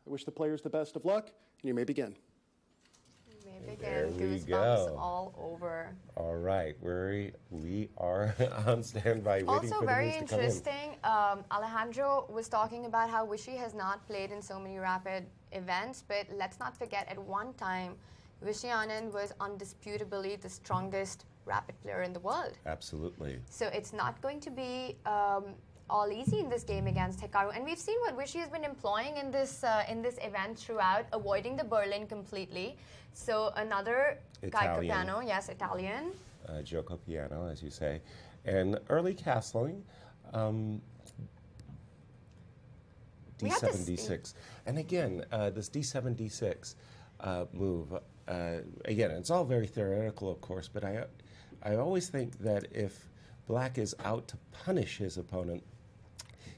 I wish the players the best of luck, and you may begin. There we go. All over. All right, we are on standby waiting Also for the very news to come in. interesting, Alejandro was talking about how Vishy has not played in so many rapid events, but let's not forget at one time Vishy Anand was undisputably the strongest rapid player in the world. Absolutely. So it's not going to be all easy in this game against Hikaru, and we've seen what Vishy has been employing in this event throughout, avoiding the Berlin completely. So another Gioco piano, yes, Italian. Gioco piano, as you say, and early castling. D7, D6, and again, this D7, D6 move. Again, it's all very theoretical, of course, but I always think that if Black is out to punish his opponent,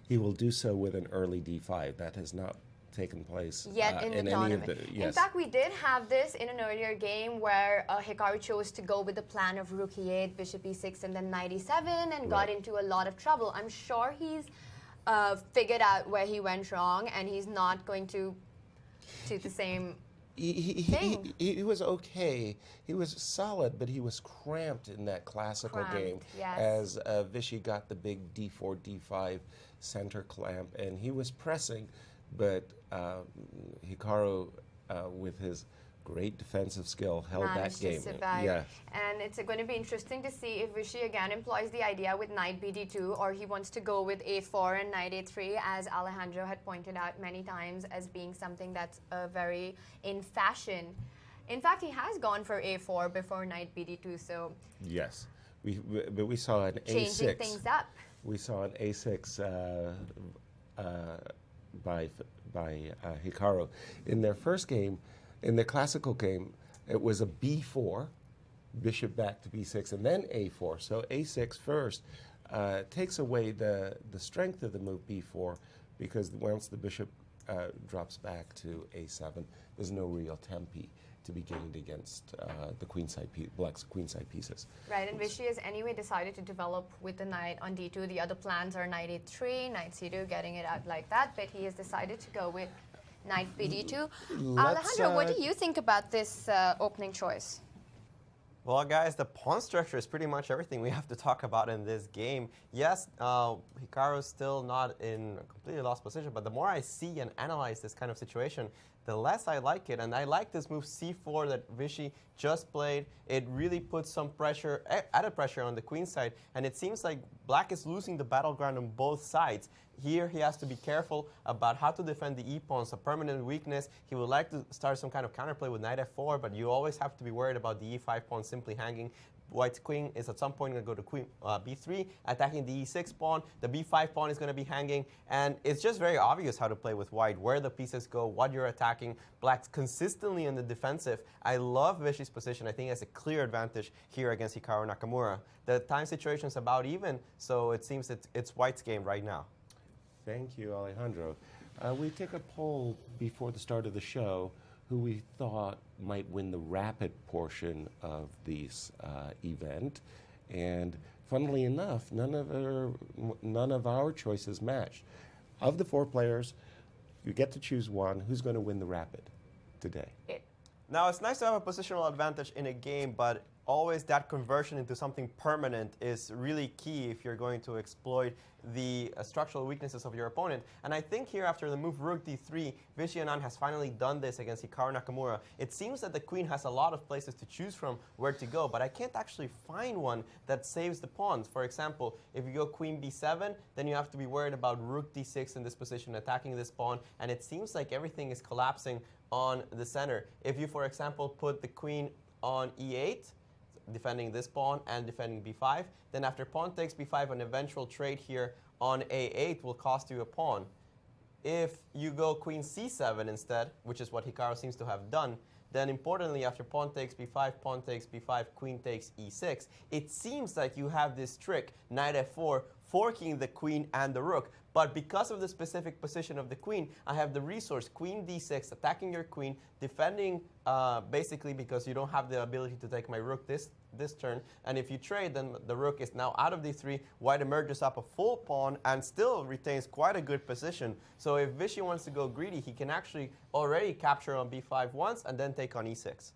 he will do so with an early D5. That has not taken place yet in the tournament. Yes. In fact, we did have this in an earlier game where Hikaru chose to go with the plan of rook e8, bishop e6, and then knight e7, and got into a lot of trouble. I'm sure he's figured out where he went wrong, and he's not going to do the same thing. He was okay. He was solid, but he was cramped in that classical game as Vishy got the big d4, d5 center clamp, and he was pressing, but Hikaru, with his great defensive skill, held that game. Yeah. And it's going to be interesting to see if Vishy again employs the idea with knight bd2, or he wants to go with a4 and knight a3, as Alejandro had pointed out many times as being something that's very in fashion. In fact, he has gone for a4 before knight bd2, so... Yes, but we saw an changing a6. Things up. We saw an a6 by Hikaru. In their first game, in the classical game, it was a b4, bishop back to b6, and then a4. So a6 first takes away the strength of the move b4, because once the bishop drops back to a7, there's no real tempi to be gained against the queenside Black's queenside pieces. Right, and Vishy has anyway decided to develop with the knight on d2. The other plans are knight a3, knight c2, getting it out like that, but he has decided to go with knight bd2. Alejandro, what do you think about this opening choice? Well, guys, the pawn structure is pretty much everything we have to talk about in this game. Yes, Hikaru is still not in a completely lost position, but the more I see and analyze this kind of situation, the less I like it. And I like this move c4 that Vishy just played. It really puts some pressure, added pressure on the queen side, and it seems like Black is losing the battleground on both sides. Here he has to be careful about how to defend the e-pawns, a permanent weakness. He would like to start some kind of counterplay with knight f4, but you always have to be worried about the e5 pawn simply hanging. White's queen is at some point going to go to queen b3, attacking the e6 pawn. The b5 pawn is going to be hanging, and it's just very obvious how to play with White, where the pieces go, what you're attacking. Black's consistently in the defensive. I love Vishy's position. I think he has a clear advantage here against Hikaru Nakamura. The time situation is about even, so it seems it's White's game right now. Thank you, Alejandro. We took a poll before the start of the show who we thought might win the rapid portion of this event, and funnily enough, none of our choices matched. Of the 4 players, you get to choose one. Who's going to win the rapid today? Now, it's nice to have a positional advantage in a game, but always that conversion into something permanent is really key if you're going to exploit the structural weaknesses of your opponent. And I think here, after the move rook d3, Vishy Anand has finally done this against Hikaru Nakamura. It seems that the queen has a lot of places to choose from where to go, but I can't actually find one that saves the pawns. For example, if you go queen b7, then you have to be worried about rook d6 in this position, attacking this pawn, and it seems like everything is collapsing on the center. If you, for example, put the queen on e8, defending this pawn and defending b5, then after pawn takes b5, an eventual trade here on a8 will cost you a pawn. If you go queen c7 instead, which is what Hikaru seems to have done, then importantly, after pawn takes b5, queen takes e6, it seems like you have this trick, knight f4, forking the queen and the rook. But because of the specific position of the queen, I have the resource, queen d6, attacking your queen, defending basically because you don't have the ability to take my rook this turn. And if you trade, then the rook is now out of d3. White emerges up a full pawn and still retains quite a good position. So if Vichy wants to go greedy, he can actually already capture on b5 once and then take on e6.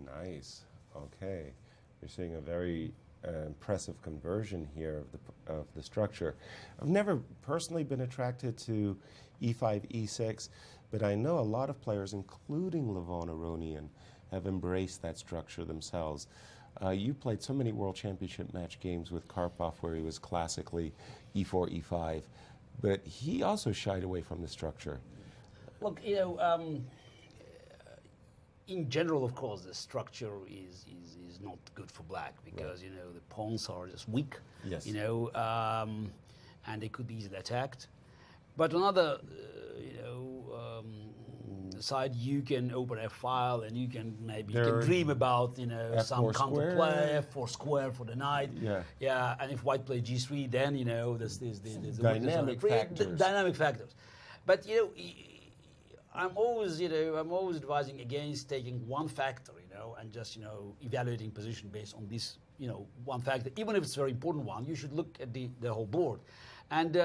Nice. Okay. You're seeing a very impressive conversion here of the structure. I've never personally been attracted to e5, e6, but I know a lot of players, including Levon Aronian, have embraced that structure themselves. You played so many World Championship match games with Karpov where he was classically e4, e5, but he also shied away from the structure. Look, in general, of course, the structure is not good for black because the pawns are just weak. Yes. And they could be easily attacked. But on other, side, you can open a file and you can maybe dream about some F4 counterplay, F4 square for the knight. Yeah. Yeah. And if white plays G3, then there's Dynamic factors. Dynamic factors. But I'm always advising against taking one factor, and just evaluating position based on this, one factor. Even if it's a very important one, you should look at the whole board. And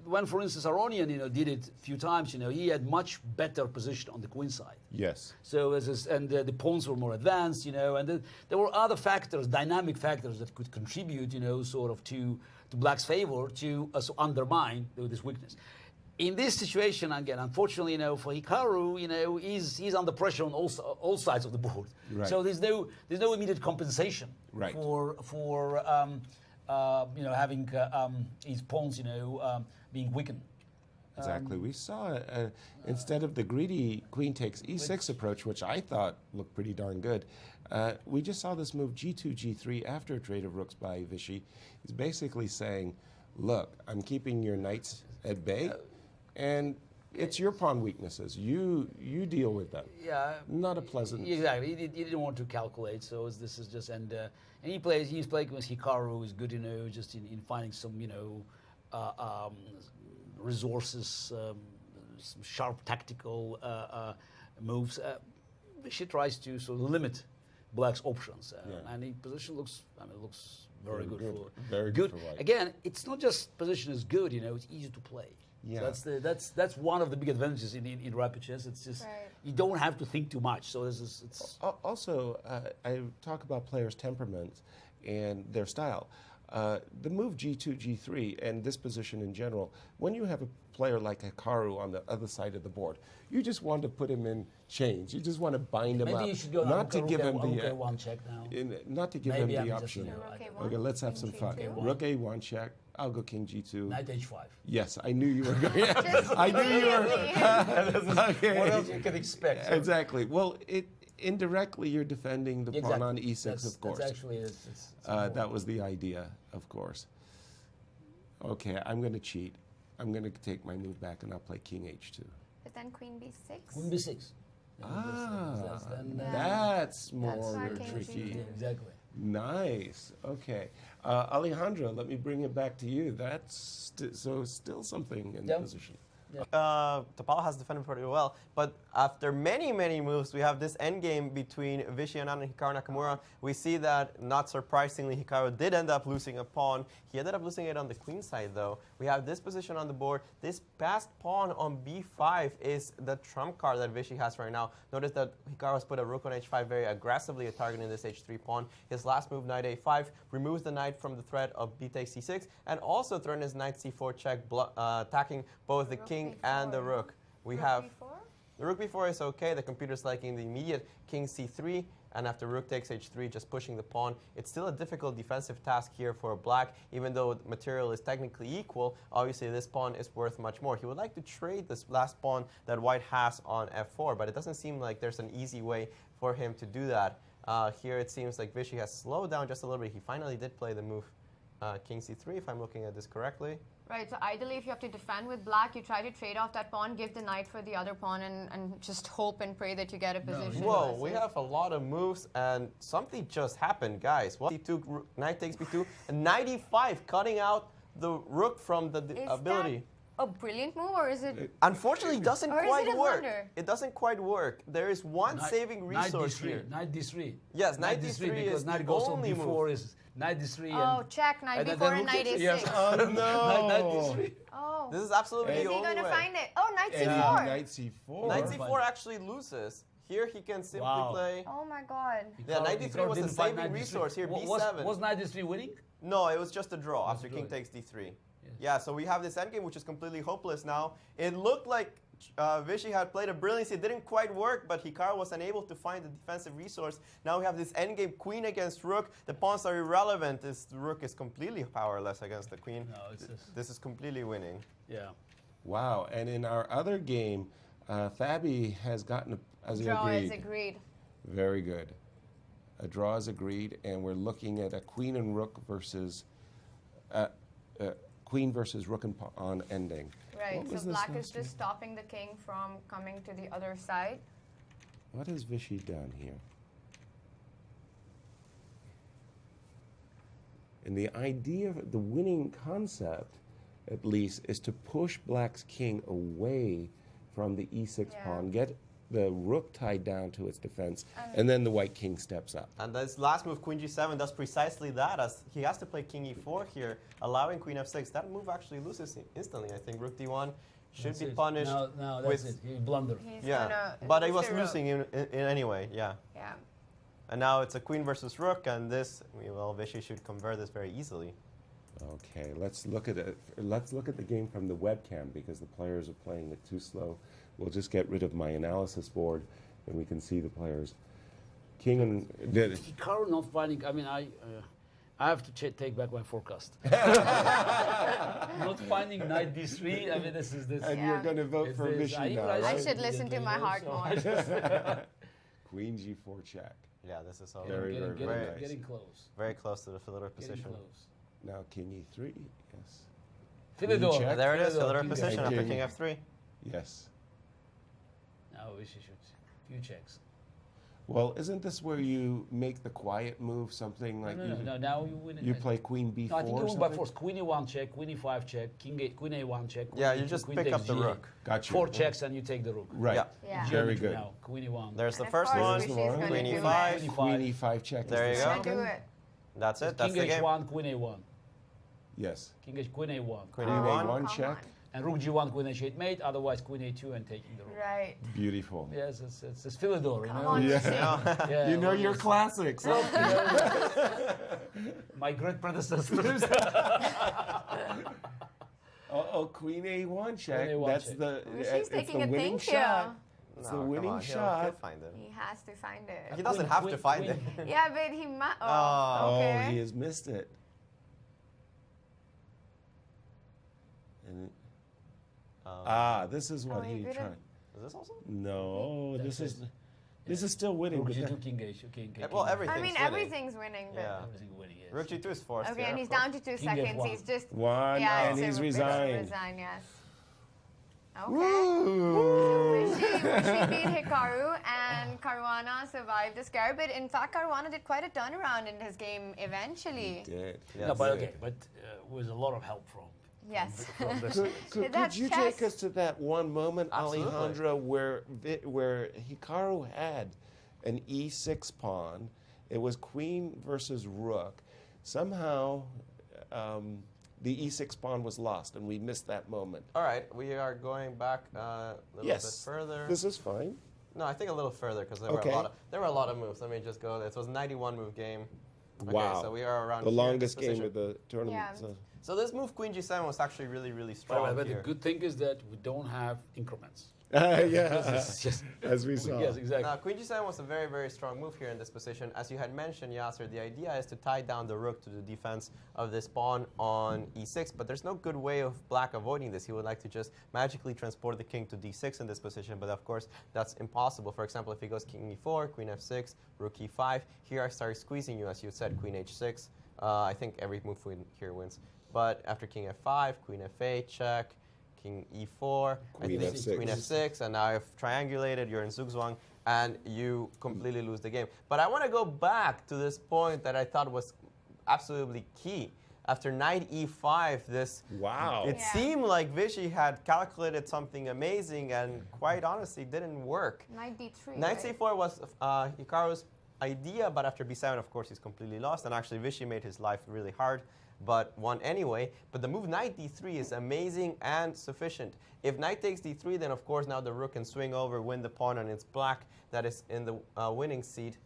when, for instance, Aronian, did it a few times, he had much better position on the queen side. Yes. So the pawns were more advanced, and there were other factors, dynamic factors that could contribute, sort of to black's favor to undermine this weakness. In this situation, again, unfortunately, for Hikaru, he's under pressure on all sides of the board. Right. So there's no immediate compensation Right. for having his pawns, being weakened. Exactly. We saw, instead of the greedy queen takes e6 approach, which I thought looked pretty darn good, we just saw this move g2, g3 after a trade of rooks by Vichy. He's basically saying, look, I'm keeping your knights at bay, and it's your pawn weaknesses. You deal with them. Yeah. Not a pleasant... Exactly. He didn't want to calculate, so this is just... And he's playing with Hikaru, who's good, just in finding some, resources, some sharp tactical moves. She tries to sort of limit black's options, and the position looks very good for Very good for white. Again, it's not just position is good, it's easy to play. Yeah. So that's one of the big advantages in rapid chess. It's just you don't have to think too much. So it's also I talk about players' temperaments and their style. The move G2, G3, and this position in general, when you have a player like Hikaru on the other side of the board, you just want to put him in chains. You just want to bind him up. maybe you should go not to give him the one check now. not to give Maybe him the I'm just, option. Rook A1, Okay, let's have King some fun. G2. Rook A1 check. I'll go King G2. Knight H5. Yes, I knew you were going. I knew you were. Okay. What else you can expect? So Exactly. Well, indirectly you're defending the pawn on E6, of course. That's actually That was the idea, of course. Okay, I'm going to cheat. I'm going to take my move back and I'll play King H2. But then Queen B6. Queen B6. That's more why King tricky. Yeah, exactly. Nice. Okay. Alejandro, let me bring it back to you. That's still something in the position. Topal has defended pretty well, but after many, many moves, we have this endgame between Vichy Anand and Hikaru Nakamura. We see that, not surprisingly, Hikaru did end up losing a pawn. He ended up losing it on the queen side, though. We have this position on the board. This passed pawn on b5 is the trump card that Vichy has right now. Notice that Hikaru has put a rook on h5 very aggressively, targeting this h3 pawn. His last move, knight a5, removes the knight from the threat of b takes c6, and also threatens knight c4 check, attacking both the king and the rook. We have B4? the rook b4 is okay. The computer's liking the immediate king c3, and after rook takes h3, just pushing the pawn. It's still a difficult defensive task here for black, even though the material is technically equal. Obviously, this pawn is worth much more. He would like to trade this last pawn that white has on f4, but it doesn't seem like there's an easy way for him to do that. Here it seems like Vichy has slowed down just a little bit. He finally did play the move king c3, if I'm looking at this correctly. Right, so ideally if you have to defend with black, you try to trade off that pawn, give the knight for the other pawn, and just hope and pray that you get a position. Whoa, we have a lot of moves, and something just happened, guys. What? C2, knight takes b2, and knight e5, cutting out the rook from the Is ability. that a brilliant move, or is it? Unfortunately, it doesn't Or is quite it a work. blunder? It doesn't quite work. There is one saving resource here. Knight d3. Yes, knight d3 because is knight the goes on only d4 move. is knight d3. Oh, and, check, knight then b4 and rook knight takes- a6. yes. Oh knight no! d3. Oh. This is absolutely Is the he only going to way. find it? Oh, knight And c4. knight c4. Knight Fine. c4 actually loses. Here he can simply Wow. play. Oh my god. Yeah, knight d3 Hikaru was the didn't find saving knight d3. resource. Here, Was- b7. Was knight d3 winning? No, it was just a draw Was after a king draw. takes d3. Yes. Yeah, so we have this endgame which is completely hopeless now. It looked like Vichy had played a brilliance. It didn't quite work, but Hikaru was unable to find the defensive resource. Now we have this endgame queen against rook. The pawns are irrelevant. The rook is completely powerless against the queen. No, it's just, This is completely winning. yeah. Wow! And in our other game, Fabi has gotten as Draw agreed. is agreed. Very good. A draw is agreed, and we're looking at a queen and rook versus queen versus rook and pawn ending. Right, What was so this black is last just stopping the king from coming to the other side. What has Vichy done here? And the idea, the winning concept, at least, is to push black's king away from the e6 Yeah. pawn, get the rook tied down to its defense, and then the white king steps up. And this last move, queen g7, does precisely that, as he has to play king e4 here, allowing queen f6. That move actually loses instantly. I think rook d1 should That's be it. punished. No, that's with- it. He blundered. He's Yeah, gonna but he lose was the rook. losing in anyway, yeah. Yeah. And now it's a queen versus rook, and this, well, Vichy should convert this very easily. Okay, let's look at it. Let's look at the game from the webcam because the players are playing it too slow. We'll just get rid of my analysis board, and we can see the players. King and Hikaru not finding. I mean, I have to take back my forecast. Not finding knight d3. I mean, this is this. and Yeah. you're going to vote It's for this- Vichy now, I I right? should listen to my heart So more. I just- Queen g4 check. Yeah, this is all Very, getting, very, getting, very nice. getting close. very close to the Philidor Getting position. close. Now king e3. Yes. Philidor. check. There it is, Philidor, Philidor king position F3. after King. king f3. Yes. Now Vichy should. Few checks. Well, isn't this where you make the quiet move, something like No. Now you win it. you play queen b4 No, I think or you win by something? force. Queen e1 check, queen e5 check, queen a1 check. Queen Yeah, you e2, just queen pick takes up the g8. rook. Got you. 4 checks and you take the rook. Right. Yeah. Yeah. Very Geometry good. Now, queen e1. There's the And of first course one, Vichy's Queen gonna queen do e5. it. Queen e5 check. There is you the go. Gonna do second? it. That's it, that's King the game. h1, queen a1. Yes. King h, queen a1. Queen Queen a1. a1 Come check. on. And rook g1, queen h8 mate, otherwise queen a2 and taking the rook. Right. Beautiful. Yes, it's Philidor, you Come know. on, Yeah. Vichy. Yeah, You know well, your yes. classics. Well, you know, my great predecessors. Oh, queen a1 check. a1 That's check. the Vichy's it's taking the a winning think here. shot. It's No, the come winning on, shot. He'll find it. He has to find it. He doesn't have to find it. Yeah, but he might. Oh. Oh, okay. Oh, he has missed it. And this is what Oh, he he didn't. tried. Is this also? No, That's this is still winning. Rook but g2, that- king h, king Well, everything's I mean, winning. everything's winning. But Yeah. Everything winning, yes. Rook g2 is forced. Okay, here, and of he's course. down to 2 King seconds. F1. He's just. One, Yeah, and it's he's a resigned. Resign, yes. Okay. Woo! Vichy beat Hikaru, and Caruana survived the scare. But in fact, Caruana did quite a turnaround in his game eventually. Did. Yes. No, but okay, but with a lot of help from. Yes. from this. Could That's you chess. take us to that one moment, Absolutely. Alejandro, where Hikaru had an e6 pawn? It was queen versus rook. Somehow, the e6 pawn was lost, and we missed that moment. All right, we are going back a little bit further. This is fine. No, I think a little further because there, Okay. there were a lot of moves. Let me just go. It was a 91 move game. Okay, Wow. So we are around The here in longest this game position. of the tournament. Yeah. So this move, queen g7, was actually really, really strong But the here. good thing is that we don't have increments. Yeah, This is just- as we saw. Yes, exactly. Now, queen g7 was a very, very strong move here in this position. As you had mentioned, Yasser, the idea is to tie down the rook to the defense of this pawn on e6, but there's no good way of black avoiding this. He would like to just magically transport the king to d6 in this position, but of course, that's impossible. For example, if he goes king e4, queen f6, rook e5, here I start squeezing you, as you said, queen h6. I think every move here wins. But after king f5, queen f8, check, king e4, Queen I think f6. queen f6, and now I've triangulated, you're in zugzwang, and you completely lose the game. But I want to go back to this point that I thought was absolutely key. after knight e5, this Wow. it Yeah. seemed like Vichy had calculated something amazing, and quite honestly, didn't work. Knight d3. Knight right? c4 was Hikaru's idea, but after b7, of course, he's completely lost. And actually, Vichy made his life really hard, but won anyway. But the move knight d3 is amazing and sufficient. If knight takes d3, then of course now the rook can swing over, win the pawn, and it's black that is in the winning seat.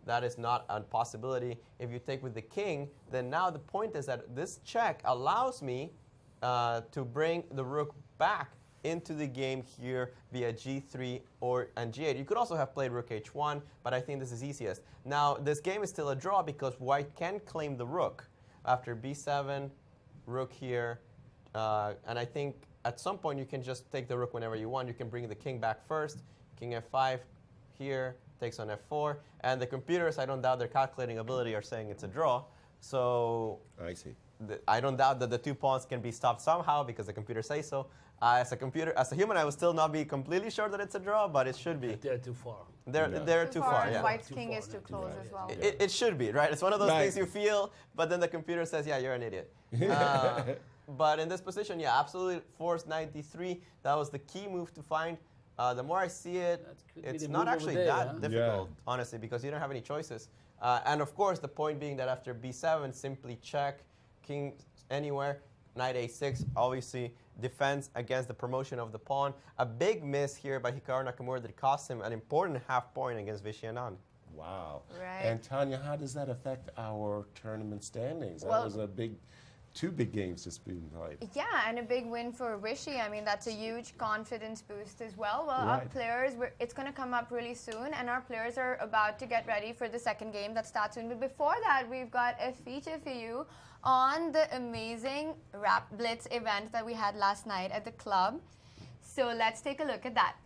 That is not a possibility. If you take with the king, then now the point is that this check allows me to bring the rook back into the game here via g3 and g8. You could also have played rook h1, but I think this is easiest. Now, this game is still a draw because white can claim the rook after b7, rook here, and I think at some point you can just take the rook whenever you want. You can bring the king back first, king f5 here, takes on f4, and the computers, I don't doubt their calculating ability, are saying it's a draw. So I see. I don't doubt that the 2 pawns can be stopped somehow because the computer says so. As a human, I would still not be completely sure that it's a draw, but it should be. They're too far. They're too far. and Yeah. White's Too king far, is too not too close far, as yeah. well. It should be, right? It's one of those Right. things you feel, but then the computer says, yeah, you're an idiot. But in this position, yeah, absolutely forced knight d3. That was the key move to find. The more I see it, That could be it's the not move over actually there, that huh? difficult, honestly, because you don't have any choices. And of course, the point being that after b7, simply check, king anywhere, knight a6, obviously defense against the promotion of the pawn. A big miss here by Hikaru Nakamura that cost him an important half point against Vichy Anand. Wow. Right. And Tanya, how does that affect our tournament standings? That Well- was two big games to spoon played. Yeah, and a big win for Vichy. I mean, that's a huge confidence boost as well. Well, our Right. players, it's going to come up really soon, and our players are about to get ready for the second game that starts soon. But before that, we've got a feature for you on the amazing Rap Blitz event that we had last night at the club. So let's take a look at that.